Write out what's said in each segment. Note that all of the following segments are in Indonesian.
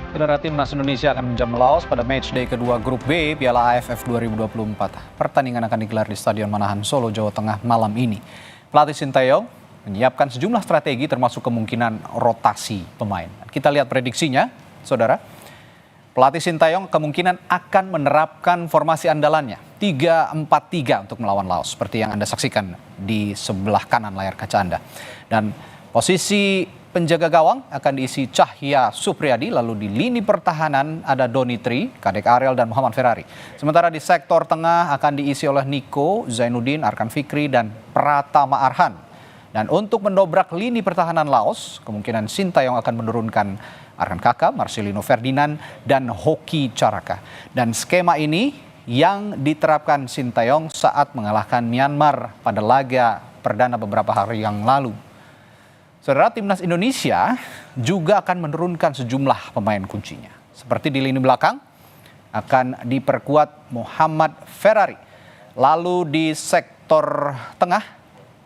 Saudara, Timnas Indonesia akan menjamu Laos pada matchday kedua Grup B Piala AFF 2024. Pertandingan akan digelar di Stadion Manahan, Solo, Jawa Tengah malam ini. Pelatih Sintayong menyiapkan sejumlah strategi termasuk kemungkinan rotasi pemain. Kita lihat prediksinya, saudara. Pelatih Sintayong kemungkinan akan menerapkan formasi andalannya 3-4-3 untuk melawan Laos seperti yang Anda saksikan di sebelah kanan layar kaca Anda. Dan posisi penjaga gawang akan diisi Cahya Supriyadi, lalu di lini pertahanan ada Doni Tri, Kadek Ariel, dan Muhammad Ferrari. Sementara di sektor tengah akan diisi oleh Niko, Zainuddin, Arkan Fikri, dan Pratama Arhan. Dan untuk mendobrak lini pertahanan Laos, kemungkinan Sintayong akan menurunkan Arkan Kaka, Marcelino Ferdinand, dan Hoki Caraka. Dan skema ini yang diterapkan Sintayong saat mengalahkan Myanmar pada laga perdana beberapa hari yang lalu. Saudara, Timnas Indonesia juga akan menurunkan sejumlah pemain kuncinya. Seperti di lini belakang akan diperkuat Muhammad Ferrari. Lalu di sektor tengah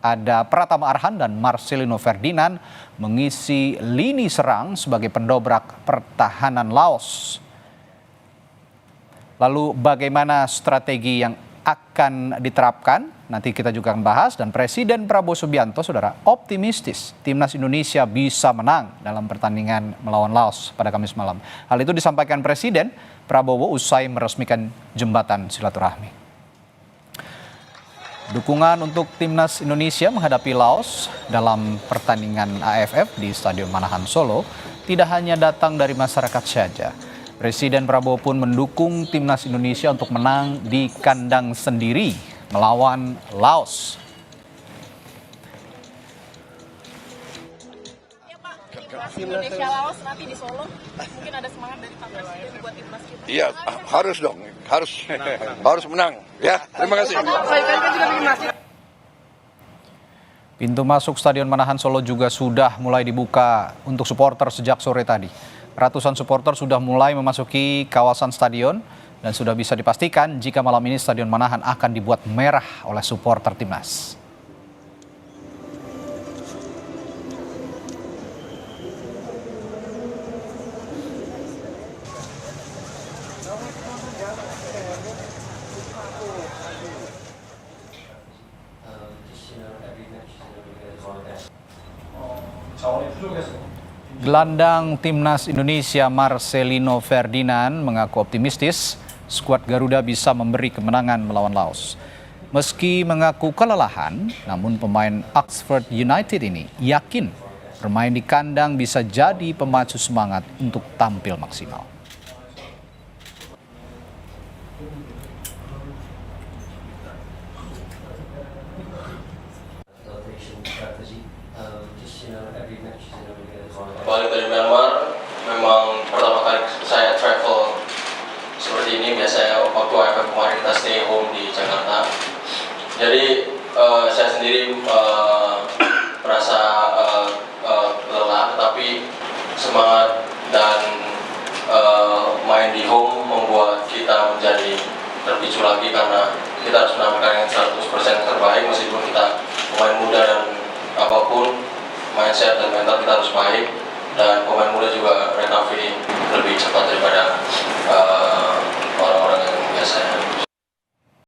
ada Pratama Arhan dan Marcelino Ferdinand mengisi lini serang sebagai pendobrak pertahanan Laos. Lalu bagaimana strategi yang akan diterapkan? Nanti kita juga akan bahas. Dan Presiden Prabowo Subianto, saudara, optimistis Timnas Indonesia bisa menang dalam pertandingan melawan Laos pada Kamis malam. Hal itu disampaikan Presiden Prabowo usai meresmikan jembatan silaturahmi. Dukungan untuk Timnas Indonesia menghadapi Laos dalam pertandingan AFF di Stadion Manahan, Solo tidak hanya datang dari masyarakat saja. Presiden Prabowo pun mendukung Timnas Indonesia untuk menang di kandang sendiri melawan Laos. Ya Pak, Timnas Indonesia Laos nanti di Solo, mungkin ada semangat dari Pak Presiden buat Timnas kita. Iya, harus dong, harus menang. Ya, terima kasih. Pintu masuk Stadion Manahan Solo juga sudah mulai dibuka untuk supporter sejak sore tadi. Ratusan supporter sudah mulai memasuki kawasan stadion dan sudah bisa dipastikan jika malam ini Stadion Manahan akan dibuat merah oleh supporter Timnas. Gelandang Timnas Indonesia Marcelino Ferdinand mengaku optimistis skuad Garuda bisa memberi kemenangan melawan Laos. Meski mengaku kelelahan, namun pemain Oxford United ini yakin bermain di kandang bisa jadi pemacu semangat untuk tampil maksimal. Balik dari Myanmar, memang pertama kali saya travel seperti ini. Biasanya waktu AFF kemarin kita stay home di Jakarta. Jadi saya sendiri merasa lelah, tapi semangat dan main di home membuat kita menjadi terpicu lagi karena kita harus menampilkan yang 100% terbaik meskipun kita pemain muda dan apapun mindset dan mental kita harus baik. Dan pemain muda juga Rena